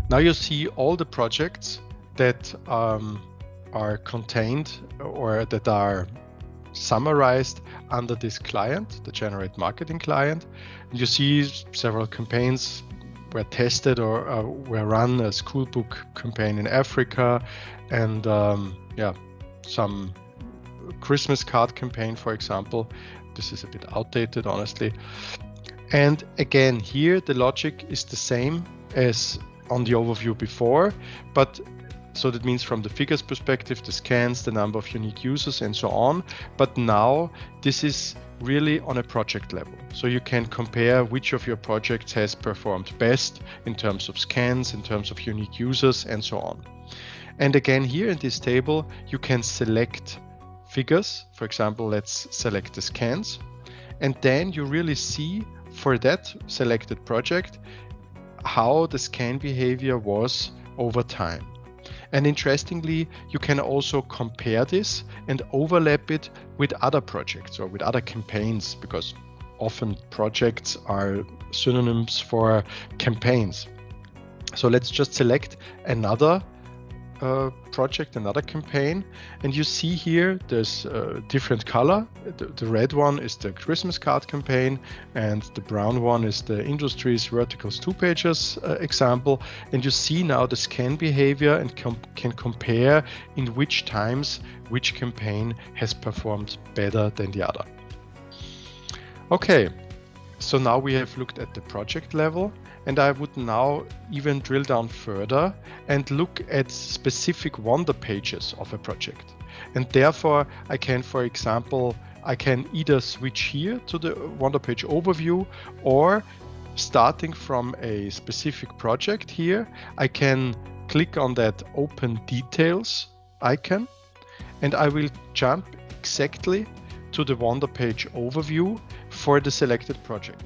Now you see all the projects that are contained or that are summarized under this client, the genARate marketing client. And you see several campaigns were tested or were run, a school book campaign in Africa, and some Christmas card campaign, for example. This is a bit outdated, honestly. And again, here the logic is the same as on the overview before, but so that means from the figures perspective, the scans, the number of unique users, and so on. But now this is really on a project level. So you can compare which of your projects has performed best in terms of scans, in terms of unique users, and so on. And again, here in this table, you can select figures. For example, let's select the scans. And then you really see for that selected project how the scan behavior was over time. And interestingly, you can also compare this and overlap it with other projects or with other campaigns, because often projects are synonyms for campaigns. So let's just select another project, another campaign, and you see here there's a different color. The red one is the Christmas card campaign, and the brown one is the Industries Verticals 2-pages example. And you see now the scan behavior and can compare in which times which campaign has performed better than the other. Okay, so now we have looked at the project level, and I would now even drill down further and look at specific wonder pages of a project. And therefore, I can, for example, I can either switch here to the wonder page overview, or starting from a specific project here, I can click on that Open Details icon, and I will jump exactly to the wonder page overview for the selected project.